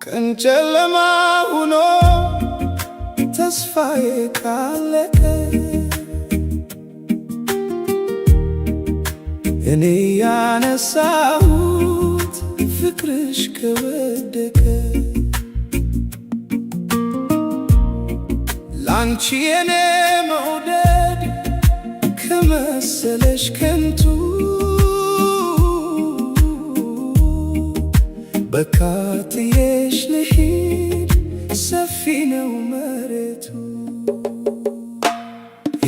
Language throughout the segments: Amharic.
ቀን ጨለማ ሆኖ ተስፋዬ ካለቀ እኔ ያነሳሁት ፍቅርሽ ከወደቀ ላንቺ የኔ መውደድ ከመሰለሽ ከንቱ በቃ ጥዬሽ ልሂድ ሰፊ ነው መሬቱ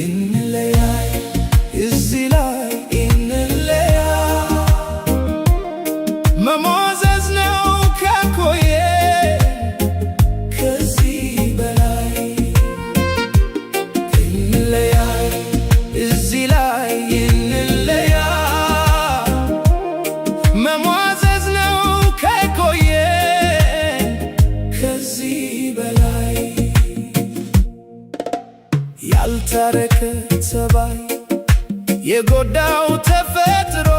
እንለያይ እዚህ ላይ እንለያይ መሞዘዝ ነው ከኮዬ ከዚህ በላይ እንለያይ እዚህ ላይ እንለያይ መሞዘዝ ነው ከኮዬ ከዚህ በላይ ያልታረቀ ጸባይ የጎዳው ተፈጥሮ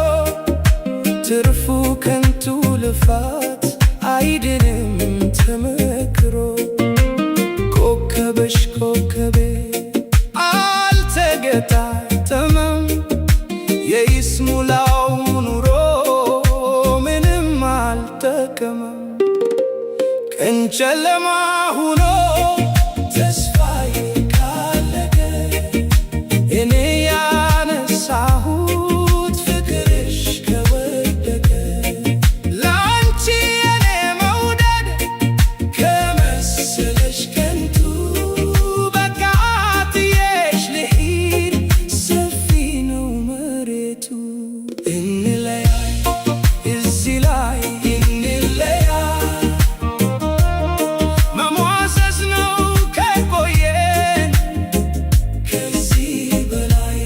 ትርፉ ከንቱ ልፋት አይድንም ተመክሮ ኮከበሽ ኮከቤ አልተገጣጠመም የይስሙላው ኑሮ ምንም አልጠቀመም ቀን ጨለማ ሆኖ ተስፋዬ ካለቀ እኔ ያነሳሁት ፍቅርሽ ከወደቀ ላንቺ የኔ መውደድ ከመሰለሽ ከንቱ በቃ ጥዬሽ ልሂድ ሰፊ ነው መሬቱ እንለያይ እዚህ ላይ እንለያይ መሟዘዝ ነው ከቆየን ከዚህ በላይ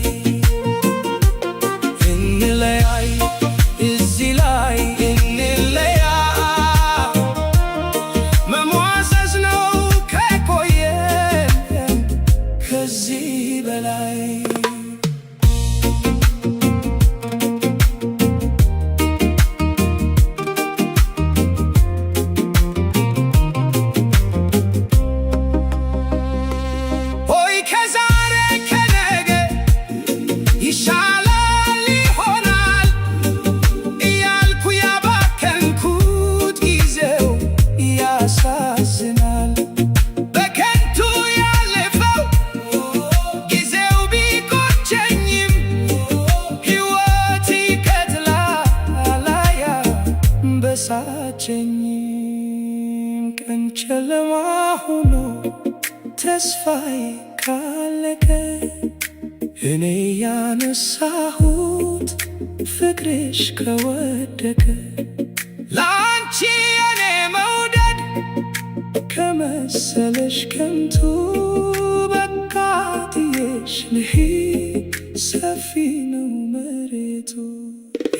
እንለያይ እዚህ ላይ እንለያይ መሟዘዝ ነው ከቆየን ከዚህ በላይ ሆይ ከዛሬ ከነገ ይሻላል ይሆናል እያልኩ ያባከንኩት ጊዜው ያሳዝናል በከንቱ ያለፈው ጊዜው ቢቆጨኝም ሕይወት ይቀጥላል አያበሳጨኝም ቀን ጨለማ ሆኖ ተስፋዬ ካለቀ እኔ ያነሳሁት ፍቅርሽ ከወደቀ ላንቺ የኔ መውደድ ከመሰለሽ ከንቱ በቃ ጥዬሽ ልሂድ ሰፊ ነው መሬቱ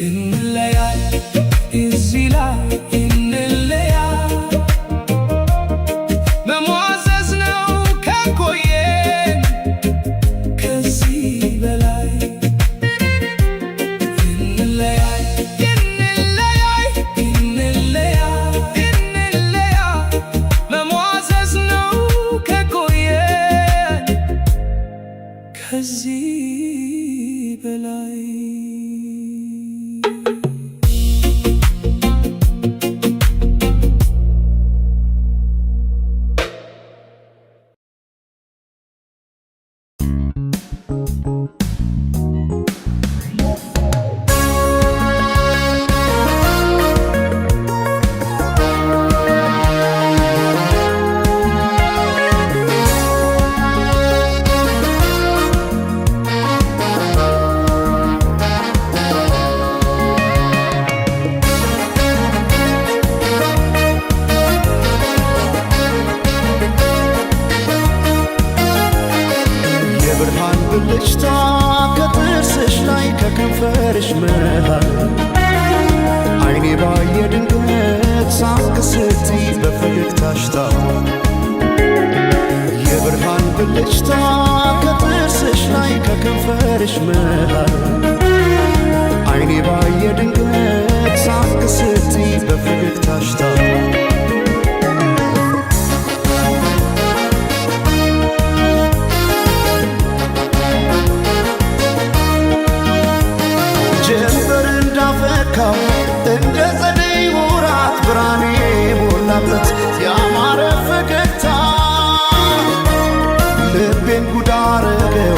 እንለያይ እዚህ ላይ እንለያይ መሟዘዝ ነው ከቆየን ከዚህ በላይ እንለያይ እንለያይ እንለያይ እንለያይ መሟዘዝ ነው ከቆየን ከዚህ በላይ ብልጭታ ከጥርስሽ ላይ ከከንፈርሽ መሃል አይኔ ባየ ድንገት ሳቅ ስትይ በፈገግታሽ ታሟል የብርሃን ብልጭታ ከጥርስሽ ላይ ከከንፈርሽ መሃል አይኔ ባየ ድንገት ሳቅ ስትይ በፈገግታሽ ታሟል ፈካው እንደ ጸደይ ወራት ብርሃኔ ሞላበት ያማረ ፈገግታ ልቤን ጉድ አረገው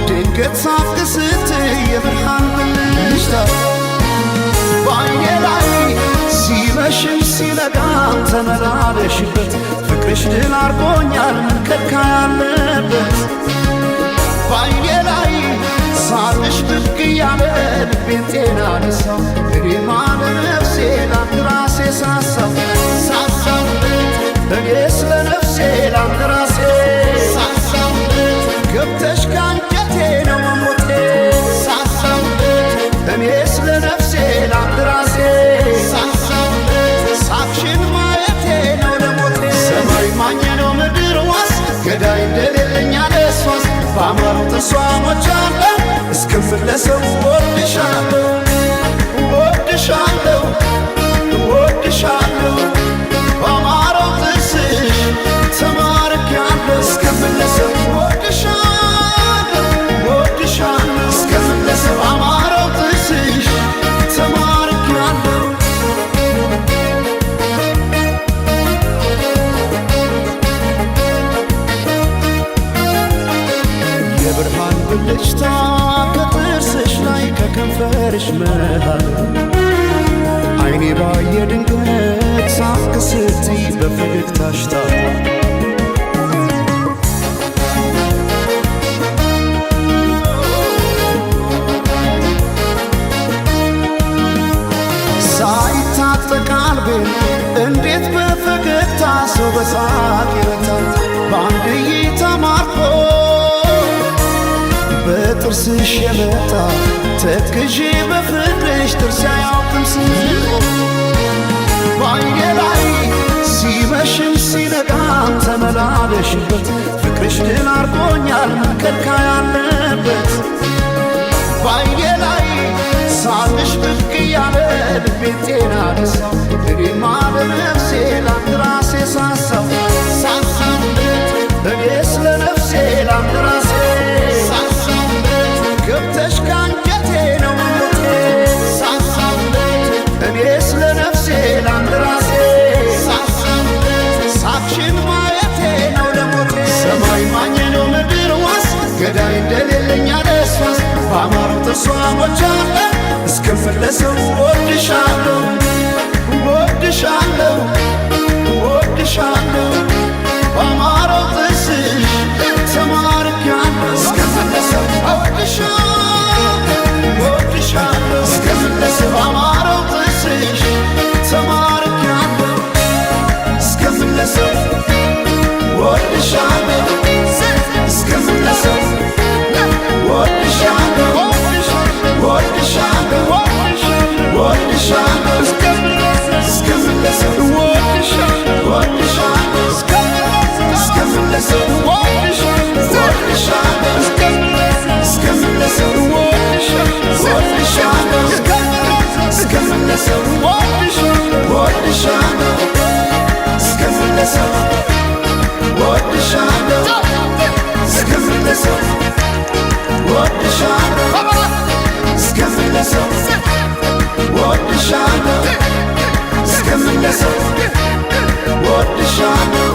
ድንገት ሳቅ ስትይ የብርሃን ብልጭታ በዓይኔ ላይ ሲመሽም ሲነጋም ተመላለሽበት ፍቅርሽ ድል አርጎኛል ምን ከልካይ አለበት በዓይኔ ላይ ሳቅሽ ብቅ እያለ ልቤን ጤና ነሳው እኔማ ለነፍሴ ላንድ ራሴ ሳሳው እኔ ስለ ነፍሴ ላንድ ራሴ ሳሳው ገብተሽ ካንጀቴ ነው መሞቴ ሳሳው እኔ ስለ ነፍሴ ላንድ ራሴ ሳሳው ሳቅሽን ማየቴ ነው ለሞቴ ሰማይ ማኘ ነው ምድር ዋስ ገዳይ እንደሌለኛ ለሷስ በአማረው ጥርሷ ሞቻለሁ እስክመለሰው ወድሻለሁ ወድሻለሁ ወድሻለሁ በአማረው ጥርስሽ ተማርኬያለሁ እስክመለሰው ወድሻለሁ ወድሻለሁ እስክመለሰው በአማረው ጥርስሽ ተማርኬያለሁ የብርሃን ብልጭታ ከጥርስሽ ላይ ከከንፈርሽ መሃል አይኔ ባየ ድንገት ሳቅ ስትይ በፈገግታሽ ታል ሳይታጠቅ ቀልቤን እንዴት በፈገግታ ሰው በሳቅ ይረታል በአንድ እይታ ማርኮ በጥርስሽ የመጣ ተክዤ በፍቅርሽ ጥርስ አያውቅም ስንቆ በዓይኔ ላይ ሲመሽም ሲነጋም ተመላለሽበት ፍቅርሽ ድል አርጎኛል ምን ከልካይ አለበት በዓይኔ ላይ ሳቅሽ ብቅ እያለ ልቤን ጤና ነሳው እኔማ ለነፍሴ ላንድ ራሴ ሳሳው እኔ ስለ ነፍሴ ላንድ ራሴ ገብተሽ ካንጀቴ ነው መሞቴ እኔ ስለ ነፍሴ ላንድ ራሴ ሳቅሽን ማየቴ ነው ለሞቴ ሰማይ ማኘ ነው ምድር ዋስ ገዳይ እንደሌለኛ ለሷስ በአማረው ጥርሷ ሞቻለሁ እስክመለሰው ወድሻለሁ ወድሻለሁ ወድሻለሁ በአማረው ጥርስሽ ተማርኬያለሁ እስክመለሰው ወድሻለሁ ወድሻለሁ እስክመለሰው በአማረው ጥርስሽ ተማርኬያለሁ እስክመለሰው ወድሻለሁ እስክመለሰው ወድሻለሁ ወድሻለሁ ወድሻለሁ እስክመለሰው ወድሻለሁ ወድሻለሁ እስክመለሰው ወድሻለሁ እስክመለሰው ወድሻለሁ እስክመለሰው ወድሻለሁ እስክመለሰው ወድሻለሁ እስክመለሰው ወድሻለሁ እስክመለሰው ወድሻለሁ እስክመለሰው ወድሻለሁ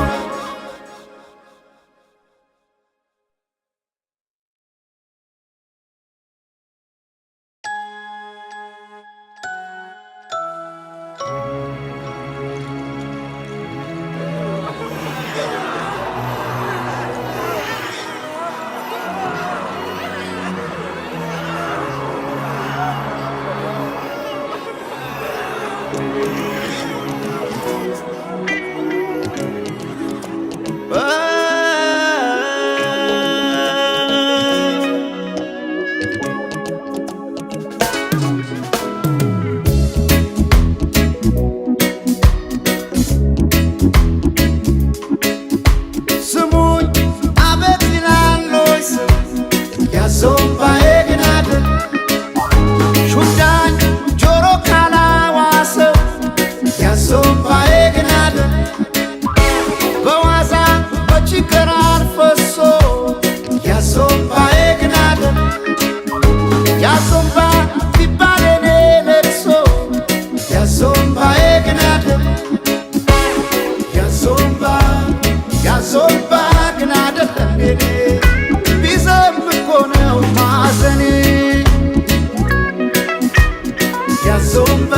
ያዞምባ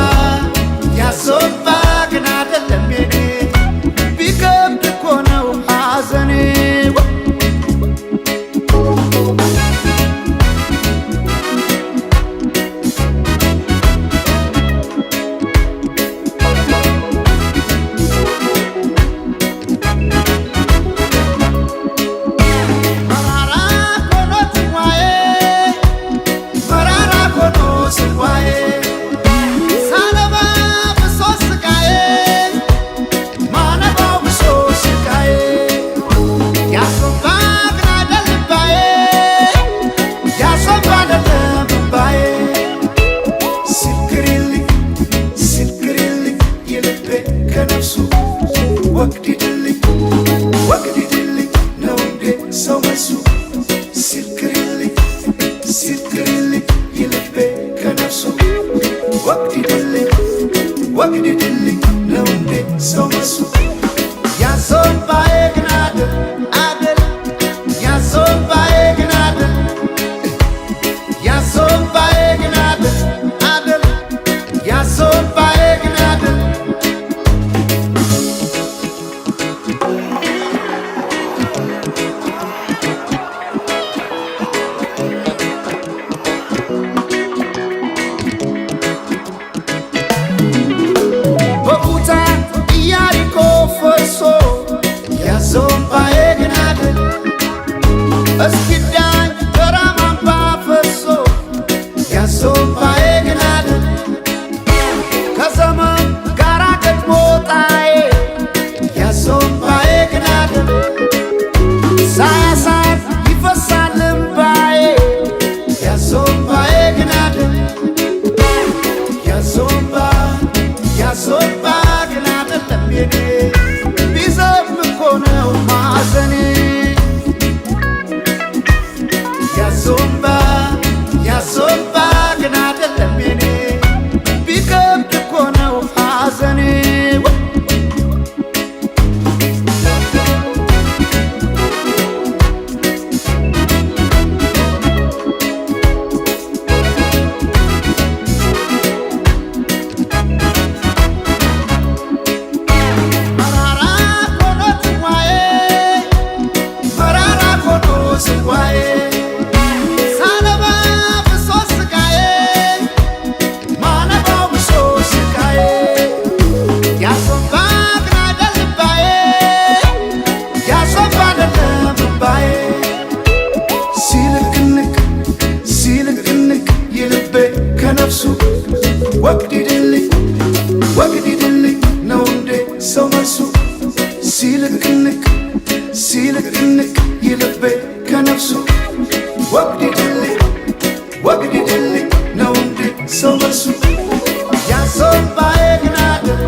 ያዞምባ ግን አይደለም የኔ ቢከብድ እኮ ነው ሐዘኔ ወግዲድልኝ ነው እንዴ ሰው መልሱ ሲልክሪልኝ የልቤ ከነፍሱ ወግዲድልኝ ነው እንዴ ሰው መልሱ ያዞምባዬ ግን አደል ያዞምባዬ ግን አደል ያዞምባዬ ግን አደል ያዞምባዬ ግን አደል ያዞምባዬ ግን አደል እስኪዳኝ ተራማምባ ፈሶ ያዞምባዬ ግን አደል ከዘመን ጋራ ገጥሞ ጣዬ ያዞምባዬ ግን አደል ሳያሳት ይፈሳል እምባዬ ያዞምባዬ ግን አደል ያዞምባ ግን አደለም የኔ ነው ማዘኔ ያዞምባ ግን አይደለም የኔ ቢከብድ እኮ ነው ሐዘኔ ከነፍሱ ወግዲድልኝ ነው እንዴ ሰው መልሱ ሲልክንክ የልቤ ከነፍሱ ወግዲድልኝ ነው እንዴ ሰው መልሱ ያዞምባዬ ግን አደል